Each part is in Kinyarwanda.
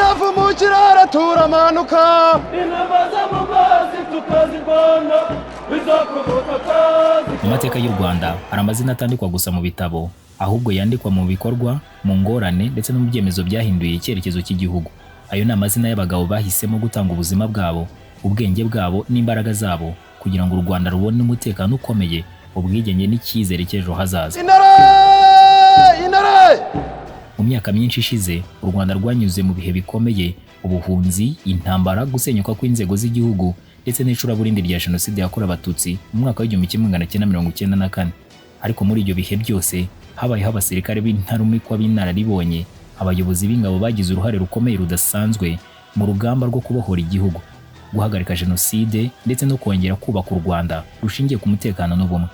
amasafu mu kirere turamanuka inamaza mu mazi tukazibona bizakomoka kazi. Mu mateka y'u Rwanda hari amazina atandikwa gusa mu bitabo, ahubwo yandikwa mu bikorwa, mu ngorane ndetse no mu byemezo byahinduye icyerekezo cy'igihugu. Ayo ni amazina y'abagabo bahisemo gutanga ubuzima bwabo, ubwenge bwabo n'imbaraga zabo kugira ngo u Rwanda rubone umutekano ukomeye, ubwigenge n'icyizere cy'ejo hazaza. Mu myaka myinshi ishize u Rwanda rwanyuze mu bihe bikomeye, ubuhunzi, intambara, gusenyuka kw'inzego z'igihugu ndetse n'icuraburindi rya Jenoside yakorewe Abatutsi mu mwaka w'1994. Ariko muri ibyo bihe byose habayeho abasirikare b'intarumikwa b'inararibonye, abayobozi b'ingabo bagize uruhare rukomeye rudasanzwe mu rugamba rwo kubohora igihugu, guhagarika Jenoside ndetse no kongera kubaka u Rwanda rushingiye ku mutekano n'ubumwe.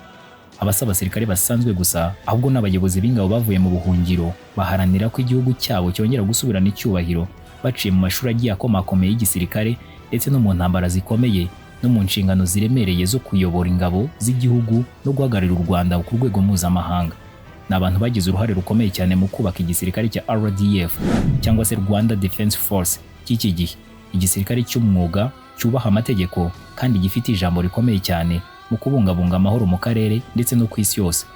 Abasaba abasirikare basanzwe gusa, ahubwo n'abayobozi b'ingabo bavuye mu buhungiro baharanira ko igihugu cyabo cyongera gusubirana icyubahiro, baciye mu mashuri agiye akomakomeye y'igisirikare ndetse no mu ntambara zikomeye no mu nshingano ziremereye zo kuyobora ingabo z'igihugu no guhagararira u Rwanda ku rwego mpuzamahanga. Ni abantu bagize uruhare rukomeye cyane mu kubaka igisirikare cya RDF cyangwa se Rwanda Defense Force cy'iki gihe, igisirikare cy'umwuga cyubaha amategeko kandi gifite ijambo rikomeye cyane mu kubungabunga amahoro mu karere ndetse no ku isi yose.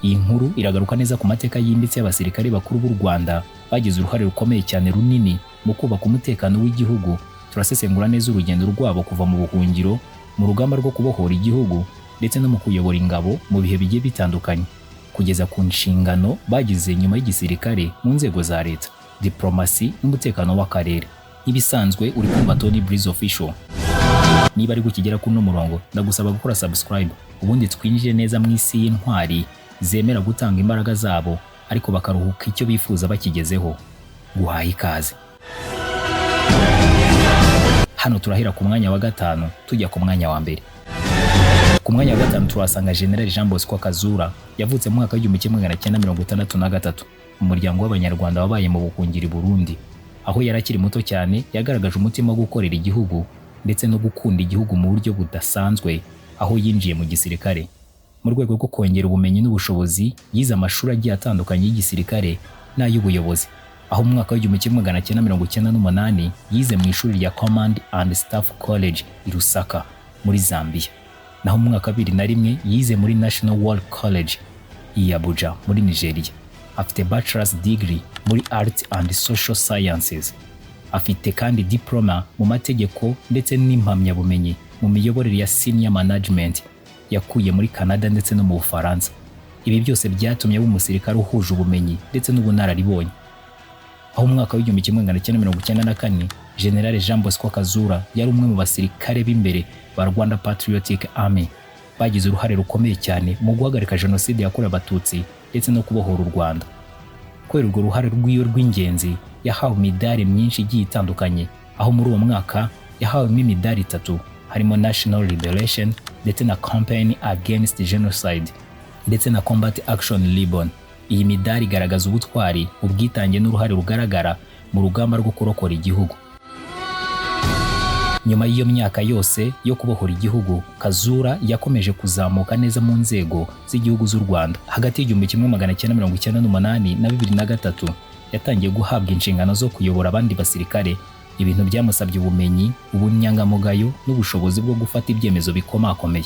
Iyi nkuru iragaruka neza ku mateka yimbitse y'abasirikare bakuru b'u Rwanda bagize uruhare rukomeye cyane runini mu kubaka umutekano w'igihugu. Turasesengura neza urugendo rwabo kuva mu buhungiro, mu rugamba rwo kubohora igihugu ndetse no mu kuyobora ingabo mu bihe bigiye bitandukanye, kugeza ku nshingano bagize nyuma y'igisirikare mu nzego za leta, diplomasi n'umutekano w'akarere. Ibisanzwe uri kumva Tony Breeze Official. Niba ari gukigera kuno murongo, ndagusaba gukora subscribe, ubundi twinjire neza mu isi y'intwari zemera gutanga imbaraga zabo ariko bakaruhuka icyo bifuza bakigezeho. Guhaye ikaze. Hano turahera ku mwanya wa 5 tujya ku mwanya wa mbere. Ku mwanya wa 5 turasanga General Jean Bosco Kazura, yavutse mu mwaka w'1963 mu muryango w'Abanyarwanda wabaye mu buhungiro i Burundi. Aho yarakiri muto cyane yagaragaje umutima wo gukorera igihugu ndetse no gukunda igihugu mu buryo budasanzwe, aho yinjiye mu gisirikare mu rwego rwo kongera ubumenyi n'ubushobozi. Yize amashuri agiye atandukanye y'igisirikare n'ay'ubuyobozi, aho mu mwaka w'1998 yize mu ishuri rya Command and Staff College i Lusaka muri Zambia, naho mu mwaka 2001 yize muri National War College i Abuja muri Nigeria. Afite bachelor's degree muri Arts and Social Sciences. Afite kandi diploma mu mategeko ndetse n'impamyabumenyi mu miyoborere ya Senior Management yakuye muri Canada ndetse no mu Bufaransa. Ibi byose byatumye aba umusirikare uhuje ubumenyi ndetse n'ubunararibonye. Aho mu mwaka w'1994 General Jean Bosco Kazura yari umwe mu basirikare b'imbere ba Rwanda Patriotic Army bagize uruhare rukomeye cyane mu guhagarika Jenoside yakorewe Abatutsi ndetse no kubohora u Rwanda. Kubera urwo ruhare rw'iyo rw'ingenzi yahawe imidari myinshi igiye itandukanye, aho muri uwo mwaka yahawemo imidari 3 harimo National Liberation ndetse na Campaign Against Genocide ndetse na Combat Action Ribbon. Iyi midari igaragaza ubutwari, ubwitange n'uruhare rugaragara mu rugamba rwo kurokora igihugu. Nyuma y'iyo myaka yose yo kubohora igihugu, Kazura yakomeje kuzamuka neza mu nzego z'igihugu z'u Rwanda. Hagati y'1998 na 2003 yatangiye guhabwa inshingano zo kuyobora abandi basirikare, ibintu byamusabye ubumenyi, ubunyangamugayo n'ubushobozi bwo gufata ibyemezo bikomakomeye.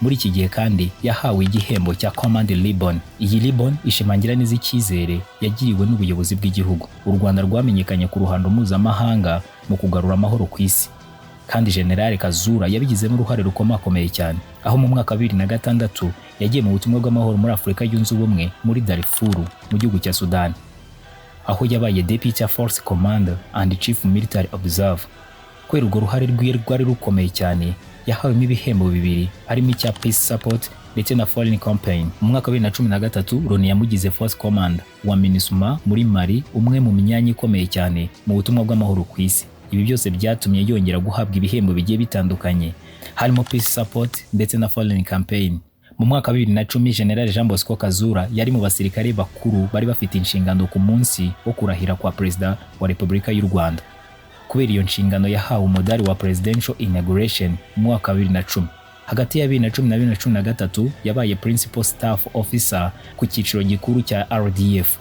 Muri iki gihe kandi yahawe igihembo cya Command Ribbon. Iyi ribbon ishimangira neza icyizere yagiriwe n'ubuyobozi bw'igihugu. U Rwanda rwamenyekanye ku ruhando mpuzamahanga mu kugarura amahoro ku isi, kandi General Kazura yabigizemo uruhare rukomakomeye cyane, aho mu mwaka 2006 yagiye mu butumwa bw'amahoro muri Afurika yunze ubumwe muri Darfur mu gihugu cya Sudan, aho yabaye Deputy Force Commander and Chief Military Observer. Kubera urwo ruhare rwari rukomeye cyane, yahawemo ibihembo 2 harimo icya Peace Support ndetse na Foreign Campaign. Mu mwaka 2013 Loni yamugize Force Commander wa MINUSMA muri Mali, umwe mu myanya ikomeye cyane mu butumwa bw'amahoro ku isi. Ibi byose byatumye yongera guhabwa ibihembo bigiye bitandukanye harimo Peace Support ndetse na Foreign Campaign. Mu mwaka 2010 General Jean Bosco Kazura yari mu basirikare bakuru bari bafite inshingano ku munsi wo kurahira kwa Perezida wa Repubulika y'u Rwanda. Kubera iyo nshingano yahawe umudari wa Presidential Inauguration mu mwaka 2010. Hagati ya 2010 na 2013 yabaye Principal Staff Officer ku cyiciro gikuru cya RDF.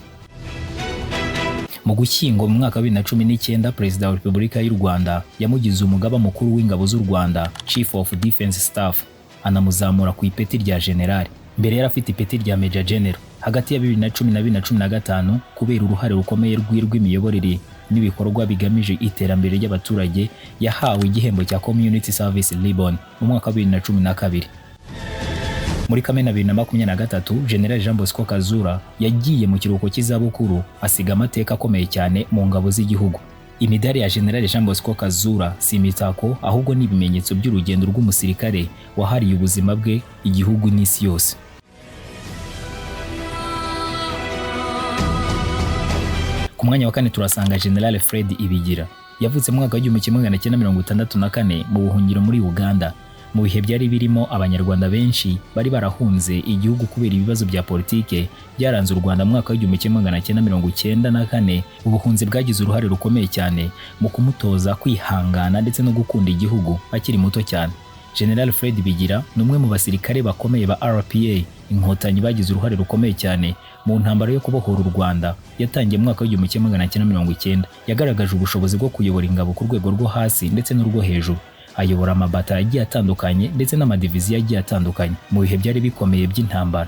Mu Gushyingo mu mwaka wa 2019 Perezida wa Repubulika y'u Rwanda yamugize umugaba mukuru w'ingabo z'u Rwanda, Chief of Defense Staff, anamuzamura ku ipeti rya General. Mbere yari afite ipeti rya Major General. Hagati ya 2010 na 2015 kubera uruhare rukomeye rw'imiyoborere n'ibikorwa bigamije iterambere ry'abaturage yahawe igihembo cya Community Service Ribbon mu mwaka wa 2012. Muri Kamena 2023 General Jean Bosco Kazura yagiye mu kiruhuko cy'izabukuru asiga amateka akomeye cyane mu ngabo z'igihugu. Imidari ya General Jean Bosco Kazura si imitako ahubwo ni ibimenyetso by'urugendo rw'umusirikare wahariye ubuzima bwe igihugu n'isi yose. Ku mwanya wa kane turasanga General Fred Ibigira. Yavutse mu mwaka wa 1964 mu buhungiro muri Uganda. Mu bihe byari birimo abanyarwanda benshi bari barahunze igihugu kubera ibibazo bya politike byaranze u Rwanda mu mwaka wa 1994. Ubuhunzi bwagize uruhare rukomeye cyane mu kumutoza kwihangana ndetse no gukunda igihugu akiri muto cyane. General Fred Bigira ni umwe mu basirikare bakomeye ba RPA, inkotanyi bagize uruhare rukomeye cyane mu ntambara yo kubohora u Rwanda yatangiye mu mwaka wa 1990. Yagaragaje ubushobozi bwo kuyobora ingabo ku rwego rwo hasi ndetse n'urwo hejuru. Ayobora amabata yagiye atandukanye ndetse n'amadiviziyo yagiye atandukanye mu bihe byari bikomeye by'intambara.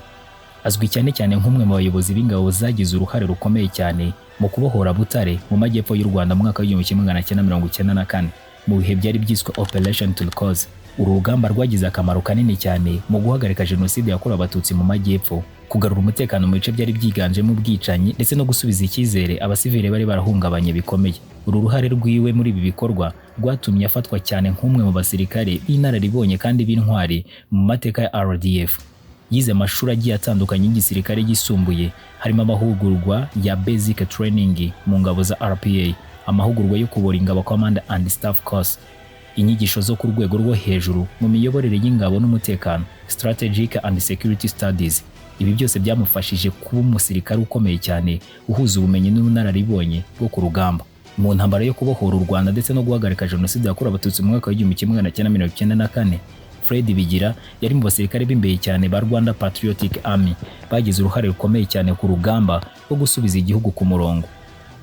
Azwi cyane cyane nk'umwe mu bayobozi b'ingabo zagize uruhare rukomeye cyane mu kubohora Butare mu majyepfo y'u Rwanda mu mwaka wa 1994 mu bihe byari byiswe Operation Turquoise. Urugamba rwagize akamaro kanini cyane mu guhagarika jenoside yakorewe abatutsi mu majyepfo, kugarura umutekano mu bice byari byiganjemo ubwicanyi ndetse no gusubiza icyizere abasivile bari barahungabanye bikomeye. Uru ruhare rwiwe muri ibi bikorwa rwatumye afatwa cyane nk'umwe mu basirikare b'inararibonye kandi b'intwari mu mateka ya RDF. Yize amashuri agiye atandukanye y'igisirikare gisumbuye, harimo amahugurwa ya Basic Training mu ngabo za RPA, amahugurwa yo kubora ingabo Command and Staff Course, inyigisho zo ku rwego rwo hejuru mu miyoborere y'ingabo n'umutekano, Strategic and Security Studies. Ibi byose byamufashije kuba umusirikare ukomeye cyane uhuza ubumenyi n'ubunararibonye bwo ku rugamba. Mu ntambara yo kubohora u Rwanda ndetse no guhagarika jenoside yakorewe abatutsi mu mwaka wa 1994, Fred Bigira yari mu basirikare b'imbere cyane ba Rwanda Patriotic Army bagize uruhare rukomeye cyane ku rugamba rwo gusubiza igihugu ku murongo.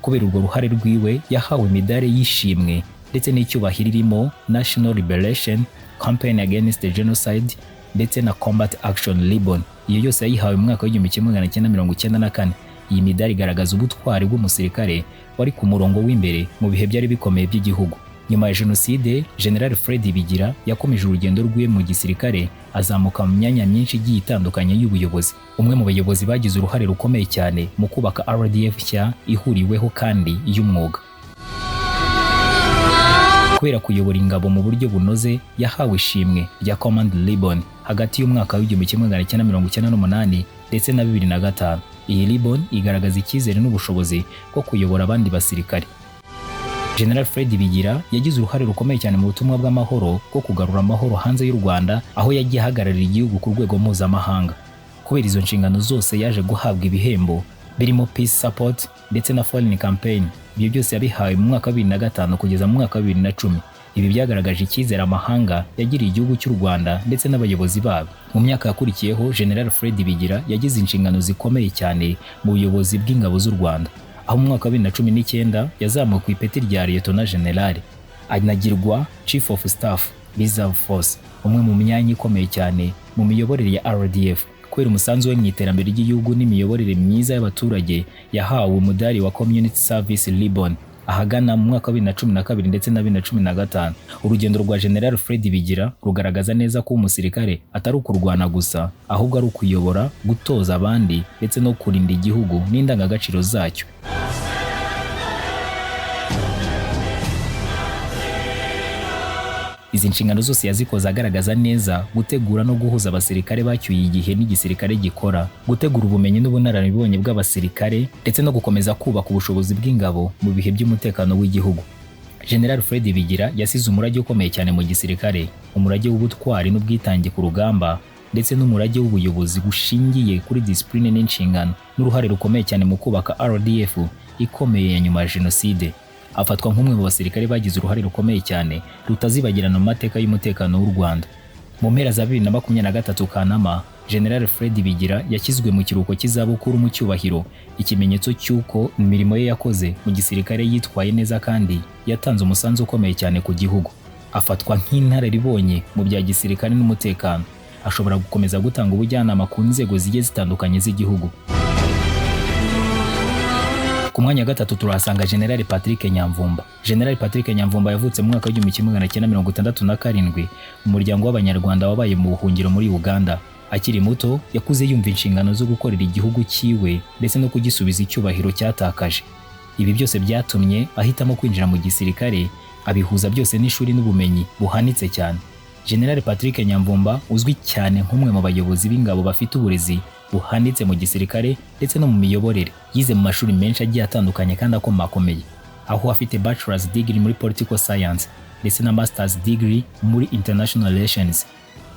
Kubera urwo ruhare rwiwe yahawe imidari y'ishimwe ndetse n'icyubahiro irimo National Liberation, Campaign Against the Genocide ndetse na Combat Action Ribbon. Iyo yose yayihawe mu mwaka wa 1994. Iyi midari igaragaza ubutwari bw'umusirikare wari ku murongo w'imbere mu bihe byari bikomeye by'igihugu. Nyuma ya jenoside, General Fred Bigira yakomeje urugendo rwe mu gisirikare azamuka mu myanya myinshi igiye itandukanye y'ubuyobozi. Umwe mu bayobozi bagize uruhare rukomeye cyane mu kubaka RDF nshya ihuriweho kandi y'umwuga. Kubera kuyobora ingabo mu buryo bunoze, yahawe ishimwe rya Command Ribbon hagati y'umwaka wa 1998 ndetse na 2005. Iyi ribbon igaragaza icyizere n'ubushobozi bwo kuyobora abandi basirikare. General Fred Bigira yagize uruhare rukomeye cyane mu butumwa bw'amahoro bwo kugarura amahoro hanze y'u Rwanda, aho yagiye ahagararira igihugu ku rwego mpuzamahanga. Kubera izo nshingano zose yaje guhabwa ibihembo birimo Peace Support ndetse na Foreign Campaign. Ibyo byose yabihawe mu mwaka wa 2005 kugeza mu mwaka wa 2010. Ibi byagaragaje icyizere amahanga yagiriye igihugu cy'u Rwanda ndetse n'abayobozi babo. Mu myaka yakurikiyeho, General Fred Bigira yagize inshingano zikomeye cyane mu buyobozi bw'ingabo z'u Rwanda, aho mu mwaka wa 2019 yazamuwe ku ipeti rya Lieutenant General, anagirwa Chief of Staff Reserve Force, umwe mu myanya ikomeye cyane mu miyoborere ya RDF. Kubera umusanzu we mu iterambere ry'igihugu n'imiyoborere myiza y'abaturage, yahawe umudari wa Community Service Ribbon ahagana mu mwaka wa 2012 ndetse na 2015. Urugendo rwa General Fred Bigira rugaragaza neza ko umusirikare atari ukurwana gusa, ahubwo ari ukuyobora, gutoza abandi ndetse no kurinda igihugu n'indangagaciro zacyo. Izi nshingano zose yazikoze agaragaza neza gutegura no guhuza abasirikare bacyuye igihe n'igisirikare gikora, gutegura ubumenyi n'ubunararibonye bw'abasirikare ndetse no gukomeza kubaka ubushobozi bw'ingabo mu bihe by'umutekano w'igihugu. General Fred Bigira yasize umurage ukomeye cyane mu gisirikare, umurage w'ubutwari n'ubwitange ku rugamba ndetse n'umurage w'ubuyobozi bushingiye kuri discipline n'inshingano, n'uruhare rukomeye cyane mu kubaka RDF ikomeye ya nyuma ya jenoside. Afatwa nk'umwe mu basirikare bagize uruhare rukomeye cyane rutazibagirana mu mateka y'umutekano w'u Rwanda. Mu mpera za 2023 Kanama, General Fred Bigira yashyizwe mu kiruhuko cy'izabukuru mu cyubahiro, ikimenyetso cy'uko imirimo ye yakoze mu gisirikare yitwaye neza kandi yatanze umusanzu ukomeye cyane ku gihugu. Afatwa nk'inararibonye mu bya gisirikare n'umutekano, ashobora gukomeza gutanga ubujyanama ku nzego zigiye zitandukanye z'igihugu. Ku mwanya wa gatatu turahasanga General Patrick Nyamvumba. General Patrick Nyamvumba yavutse mu mwaka w'1967 mu muryango w'Abanyarwanda wabaye mu buhungiro muri Uganda. Akiri muto yakuze yumva inshingano zo gukorera igihugu cyiwe ndetse no kugisubiza icyubahiro cyatakaje. Ibi byose byatumye ahitamo kwinjira mu gisirikare, abihuza byose n'ishuri n'ubumenyi buhanitse cyane. General Patrick Nyamvumba uzwi cyane nk'umwe mu bayobozi b'ingabo bafite uburezi buhanitse mu gisirikare ndetse no mu miyoborere. Yize mu mashuri menshi agiye atandukanye kandi akomakomeye, aho afite bachelor's degree muri political science ndetse na master's degree muri international relations,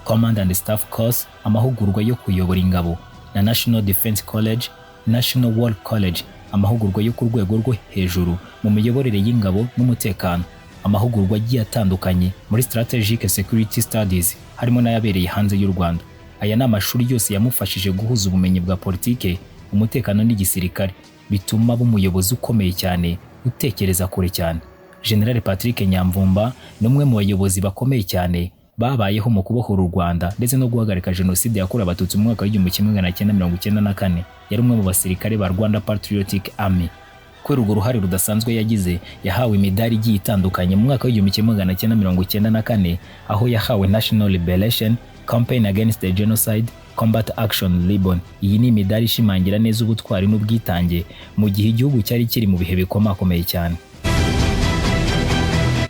command and staff course, amahugurwa yo kuyobora ingabo na National Defense College, National War College, amahugurwa yo ku rwego rwo hejuru mu miyoborere y'ingabo n'umutekano, amahugurwa agiye atandukanye muri strategic security studies harimo n'ayabereye hanze y'u Rwanda. Aya ni amashuri yose yamufashije guhuza ubumenyi bwa politike, umutekano n'igisirikare, bituma b'umuyobozi ukomeye cyane, utekereza kure cyane. General Patrick Nyamvumba ni umwe mu bayobozi bakomeye cyane babayeho mu kubohora u Rwanda ndetse no guhagarika jenoside yakorewe Abatutsi mu mwaka w'1994. Yari umwe mu basirikare ba Rwanda Patriotic Army. Kubera urwo ruhare rudasanzwe yagize, yahawe imidari igiye itandukanye mu mwaka w'1994, aho yahawe National Liberation, Campaign Against the Genocide, Combat Action Ribbon. Iyi ni imidari ishimangira neza ubutwari n'ubwitange mu gihe igihugu cyari kiri mu bihe bikomakomeye cyane.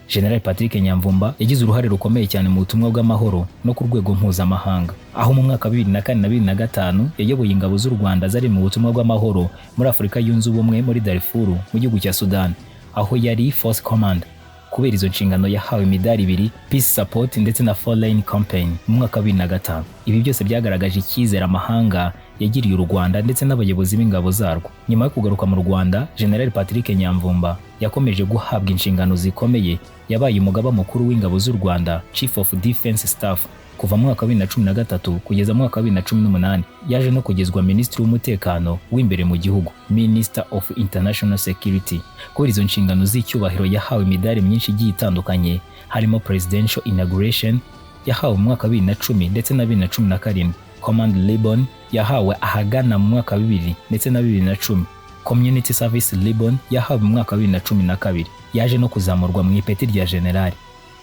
General Patrick Nyamvumba yagize uruhare rukomeye cyane mu butumwa bw'amahoro no ku rwego mpuzamahanga, aho mu mwaka wa 2004 na 2005 yayoboye ingabo z'u Rwanda zari mu butumwa bw'amahoro muri Afurika yunze ubumwe muri Darfur mu gihugu cya Sudan, aho yari Force Command. Kubera izo nshingano yahawe imidari 2, Peace Support ndetse na Foreign Campaign mu mwaka wa 2005. Ibi byose byagaragaje icyizere amahanga yagiriye u Rwanda ndetse n'abayobozi b'ingabo zarwo. Nyuma yo kugaruka mu Rwanda, General Patrick Nyamvumba yakomeje guhabwa inshingano zikomeye. Yabaye umugaba mukuru w'ingabo z'u Rwanda, Chief of Defense Staff, kuva mu mwaka wa 2013 kugeza mu mwaka wa 2018. Yaje no kugezwa Minisitiri w'umutekano w'imbere mu gihugu, Minister of International Security. Kubera izo nshingano z'icyubahiro yahawe imidari myinshi igiye itandukanye, harimo Presidential Inauguration yahawe mu mwaka wa 2010 ndetse na 2017, Command Ribbon yahawe ahagana mu mwaka wa 2000 ndetse na 2010, Community Service Ribbon yahawe mu mwaka wa 2012. Yaje no kuzamurwa mu ipeti rya generali.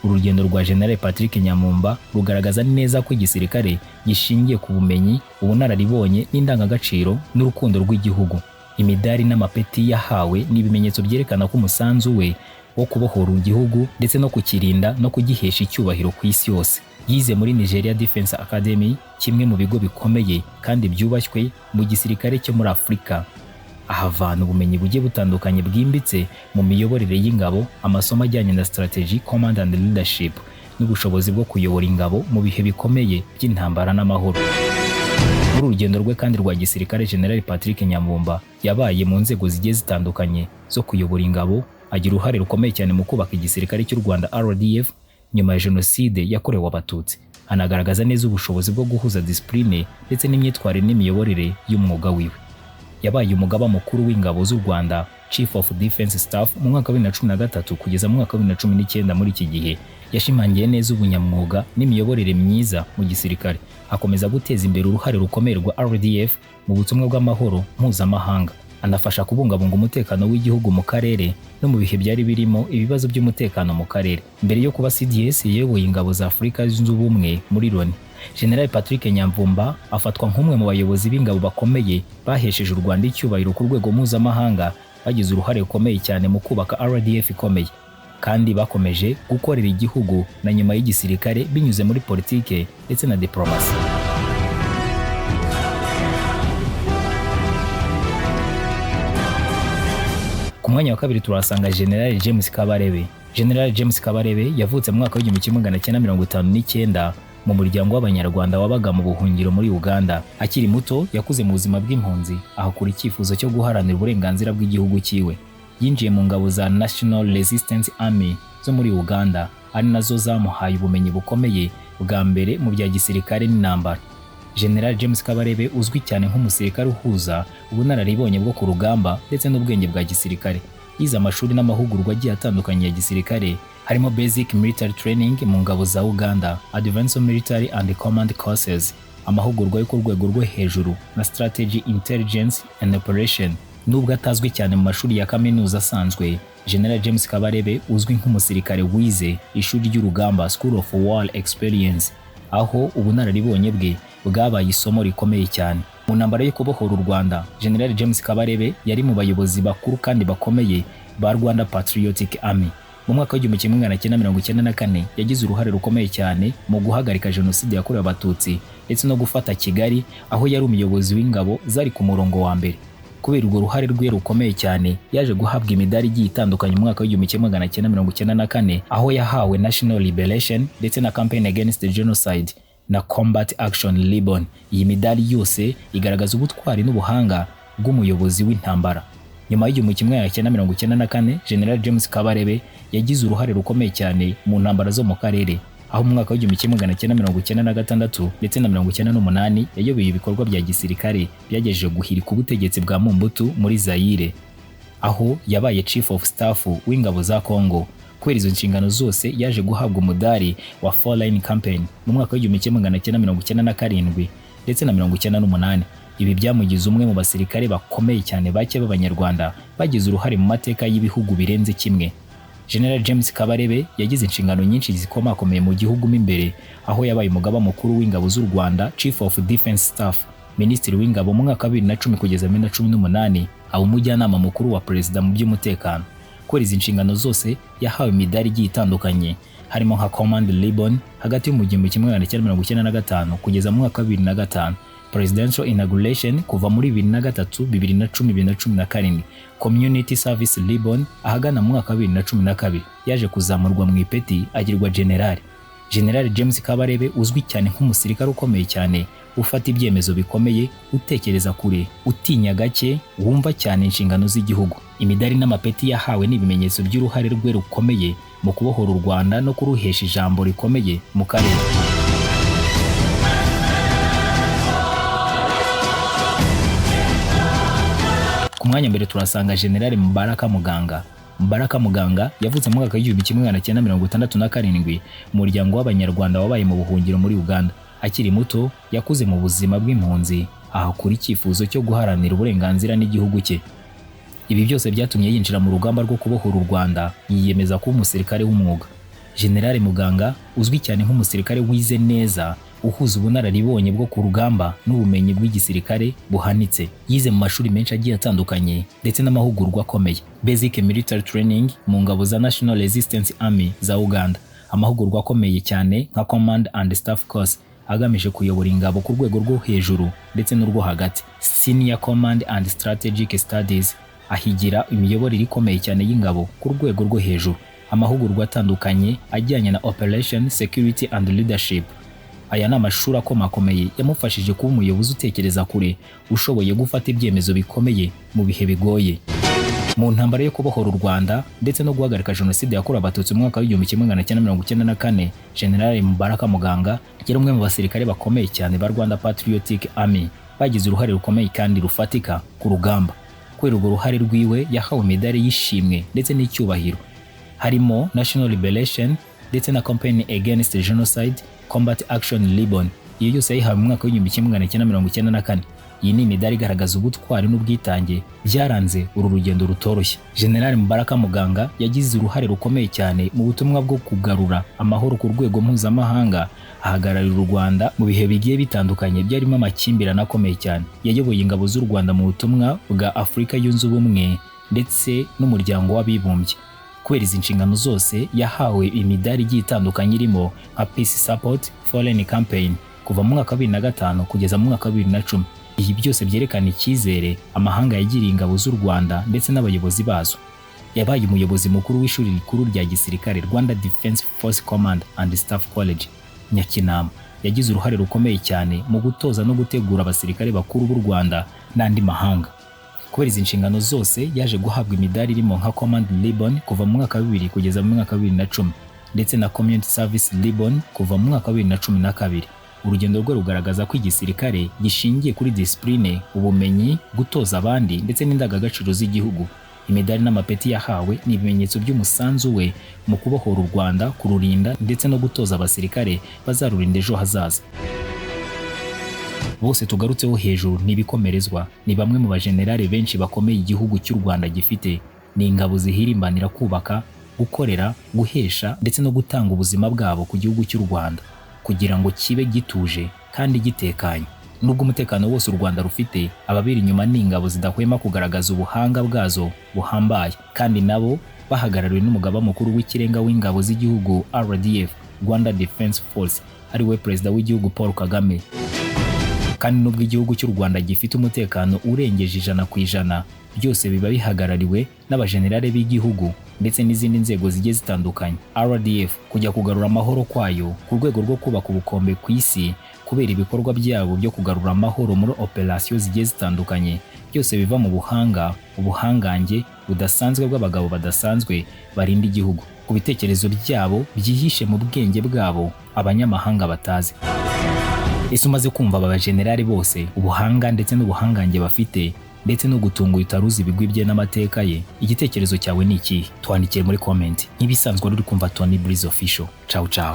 Urugendo rwa General Patrick Nyamvumba rugaragaza neza ko igisirikare gishingiye ku bumenyi, ubunararibonye n'indangagaciro n'urukundo rw'igihugu. Imidari n'amapeti yahawe ni ibimenyetso byerekana ko umusanzu we wo kubohora igihugu ndetse no kukirinda no kugihesha icyubahiro ku isi yose. Yize muri Nigeria Defense Academy, kimwe mu bigo bikomeye kandi byubashywe mu gisirikare cyo muri Afurika. Ahavana ubumenyi bugiye butandukanye bwimbitse mu miyoborere y'ingabo, amasomo ajyanye na strategy, command and leadership n'ubushobozi bwo kuyobora ingabo mu bihe bikomeye by'intambara n'amahoro. Muri urugendo rwe kandi rwa gisirikare, General Patrick Nyamvumba yabaye mu nzego zigiye zitandukanye zo kuyobora ingabo, agira uruhare rukomeye cyane mu kubaka igisirikare cy'u Rwanda RDF nyuma ya jenoside yakorewe Abatutsi. Anagaragaza neza ubushobozi bwo guhuza discipline ndetse n'imyitwarire n'imiyoborere y'umwuga wiwe. Yabaye umugaba mukuru w'ingabo z'u Rwanda, Chief of Defense Staff, mu mwaka wa 2013 kugeza mu mwaka wa 2019. Muri iki gihe yashimangiye neza ubunyamwuga n'imiyoborere myiza mu gisirikare, akomeza guteza imbere uruhare rukomeye rwa RDF mu butumwa bw'amahoro mpuzamahanga. Anafasha kubungabunga umutekano w'igihugu mu karere no mu bihe byari birimo ibibazo by'umutekano mu karere. Mbere yo kuba CDS, yayoboye ingabo za Afurika yunze ubumwe muri Loni. General Patrick Nyamvumba afatwa nk'umwe mu bayobozi b'ingabo bakomeye bahesheje u Rwanda icyubahiro ku rwego mpuzamahanga, bagize uruhare rukomeye cyane mu kubaka RDF ikomeye, kandi bakomeje gukorera igihugu na nyuma y'igisirikare binyuze muri politike ndetse na diplomasi. Ku mwanya wa kabiri turasanga General James Kabarebe. General James Kabarebe yavutse mu mwaka wa 1959 mu muryango w'Abanyarwanda wabaga mu buhungiro muri Uganda. Akiri muto yakuze mu buzima bw'impunzi, ahakura icyifuzo cyo guharanira uburenganzira bw'igihugu cyiwe. Yinjiye mu ngabo za National Resistance Army zo muri Uganda, ari nazo zamuhaye ubumenyi bukomeye bwa mbere mu bya gisirikare n'intambara. General James Kabarebe uzwi cyane nk'umusirikare uhuza ubunararibonye bwo ku rugamba ndetse n'ubwenge bwa gisirikare. Yize amashuri n'amahugurwa agiye atandukanye ya gisirikare, harimo Basic Military Training mu ngabo za Uganda, Advanced Military and Command Courses, amahugurwa yo ku rwego rwo hejuru na Strategy, Intelligence and Operation. Nubwo atazwi cyane mu mashuri ya kaminuza asanzwe, General James Kabarebe uzwi nk'umusirikare wize ishuri ry'urugamba School of War Experience, aho ubunararibonye bwe bwabaye isomo rikomeye cyane. Mu ntambara yo kubohora u Rwanda, General James Kabarebe yari mu bayobozi bakuru kandi bakomeye ba Rwanda Patriotic Army. Mu mwaka w'1994 yagize uruhare rukomeye cyane mu guhagarika jenoside yakorewe Abatutsi ndetse no gufata Kigali, aho yari umuyobozi w'ingabo zari ku murongo wa mbere. Kubera urwo ruhare rwe rukomeye cyane, yaje guhabwa imidari igiye itandukanye mu mwaka w'1994, aho yahawe National Liberation ndetse na Campaign Against Genocide na Combat Action Ribbon. Iyi midari yose igaragaza ubutwari n'ubuhanga bw'umuyobozi w'intambara. Nyuma y'1994, General James Kabarebe yagize uruhare rukomeye cyane mu ntambara zo mu karere, aho mu mwaka w'1996 ndetse na 1998 yayoboye ibikorwa bya gisirikare byagejeje guhirika ubutegetsi bwa Mobutu muri Zaire, aho yabaye Chief of Staff w'ingabo za Congo. Kubera izo nshingano zose yaje guhabwa umudari wa Foreign Campaign mu mwaka w'1997 ndetse na 1998. Ibi byamugize umwe mu basirikare bakomeye cyane bake b'Abanyarwanda bagize uruhare mu mateka y'ibihugu birenze kimwe. General James Kabarebe yagize inshingano nyinshi zikomakomeye mu gihugu imbere, aho yabaye umugaba mukuru w'ingabo z'u Rwanda, Chief of Defense Staff, Minisitiri w'ingabo mu mwaka wa 2010 kugeza 2018, aba umujyanama mukuru wa Perezida mu by'umutekano. Kuri izi nshingano zose yahawe imidari igiye itandukanye, harimo nka Command Ribbon hagati mu 1995 kugeza mu mwaka wa 2005, Presidential Inauguration kuva muri 2003, 2010, 2017, Community Service Ribbon ahagana mu mwaka wa 2012. Yaje kuzamurwa mu ipeti agirwa general. General James Kabarebe uzwi cyane nk'umusirikare ukomeye cyane, ufata ibyemezo bikomeye, utekereza kure, utinya gake, wumva cyane inshingano z'igihugu. Imidari n'amapeti yahawe n'ibimenyetso by'uruhare rwe rukomeye mu kubohora u Rwanda no kuruhesha ijambo rikomeye mu karere. Ku mwanya mbere turasanga General Mubaraka Muganga. Mubaraka Muganga yavutse mu mwaka w'1967 mu muryango w'Abanyarwanda wabaye mu buhungiro muri Uganda. Akiri muto yakuze mu buzima bw'impunzi, ahakura icyifuzo cyo guharanira uburenganzira n'igihugu cye. Ibi byose byatumye yinjira mu rugamba rwo kubohora u Rwanda, yiyemeza kuba umusirikare w'umwuga. General Muganga uzwi cyane nk'umusirikare wize neza, uhuza ubunararibonye bwo ku rugamba n'ubumenyi bw'igisirikare buhanitse. Yize mu mashuri menshi agiye atandukanye ndetse n'amahugurwa akomeye. Basic Military Training mu ngabo za National Resistance Army za Uganda, amahugurwa akomeye cyane nka Command and Staff Course agamije kuyobora ingabo ku rwego rwo hejuru ndetse n'urwo hagati. Senior Command and Strategic Studies ahigira imiyoborere ikomeye cyane y'ingabo ku rwego rwo hejuru. Amahugurwa atandukanye ajyanye na Operation, Security and Leadership. Aya ni amashuri akomakomeye yamufashije kuba umuyobozi utekereza kure, ushoboye gufata ibyemezo bikomeye mu bihe bigoye. Mu ntambara yo kubohora u Rwanda ndetse no guhagarika jenoside yakorewe Abatutsi mu mwaka w'1994, General Mubaraka Muganga yari umwe mu basirikare bakomeye cyane ba Rwanda Patriotic Army bagize uruhare rukomeye kandi rufatika ku rugamba. Kubera urwo ruhare rwiwe yahawe imidari y'ishimwe ndetse n'icyubahiro, harimo National Liberation ndetse na Campaign Against Genocide, Combat Action Ribbon. Iyo yose yayihawe mu mwaka w'1994. Iyi ni imidari igaragaza ubutwari n'ubwitange byaranze uru rugendo rutoroshye. General Mubaraka Muganga yagize uruhare rukomeye cyane mu butumwa bwo kugarura amahoro ku rwego mpuzamahanga, ahagararira u Rwanda mu bihe bigiye bitandukanye byarimo amakimbirane akomeye cyane. Yayoboye ingabo z'u Rwanda mu butumwa bwa Afurika yunze ubumwe ndetse n'umuryango w'abibumbye. Kubera izi nshingano zose yahawe imidari igiye itandukanye irimo nka Peace Support, Foreign Campaign kuva mu mwaka wa 2005 kugeza mu mwaka wa 2010. Ibi byose byerekana icyizere amahanga yagiriye ingabo z'u Rwanda ndetse n'abayobozi bazo. Yabaye umuyobozi mukuru w'ishuri rikuru rya gisirikare Rwanda Defense Force Command and Staff College Nyakinama. Yagize uruhare rukomeye cyane mu gutoza no gutegura abasirikare bakuru b'u Rwanda n'andi mahanga. Kubera izi nshingano zose yaje guhabwa imidari irimo nka Command Ribbon kuva mu mwaka wa 2000 kugeza mu mwaka wa 2010 ndetse na Community Service Ribbon kuva mu mwaka wa 2012. Urugendo rwe rugaragaza ko igisirikare gishingiye kuri discipline, ubumenyi, gutoza abandi ndetse n'indangagaciro z'igihugu. Imidari n'amapeti yahawe ni ibimenyetso by'umusanzu we mu kubohora u Rwanda, kururinda ndetse no gutoza abasirikare bazarurinda ejo hazaza. Bose tugarutseho hejuru n'ibikomerezwa ni bamwe mu bajenerali benshi bakomeye igihugu cy'u Rwanda gifite. Ni ingabo zihirimbanira kubaka, gukorera, guhesha ndetse no gutanga ubuzima bwabo ku gihugu cy'u Rwanda kugira ngo kibe gituje kandi gitekanye. Nubwo umutekano wose u Rwanda rufite, ababiri inyuma ni ingabo zidahwema kugaragaza ubuhanga bwazo buhambaye, kandi nabo bahagarariwe n'umugaba mukuru w'ikirenga w'ingabo z'igihugu RDF, Rwanda Defense Force, ari we Perezida w'igihugu Paul Kagame. Kandi nubwo igihugu cy'u Rwanda gifite umutekano urengeje 100%, byose biba bihagarariwe n'abajenerali b'igihugu ndetse n'izindi nzego zigiye zitandukanye. RDF kujya kugarura amahoro kwayo ku rwego rwo kubaka ubukombe ku isi kubera ibikorwa byabo byo kugarura amahoro muri operasiyo zigiye zitandukanye, byose biva mu ubuhangange budasanzwe bw'abagabo badasanzwe barinda igihugu, ku bitekerezo byabo byihishe mu bwenge bwabo abanyamahanga batazi. Ese umaze kumva aba bajenerali bose ubuhanga ndetse n'ubuhangange bafite ndetse no gutunga utaruzi ibigwi bye n'amateka ye, igitekerezo cyawe ni iki? Twandikire muri comment. Nk'ibisanzwe uri kumva Tony Breeze Official. Ciao ciao.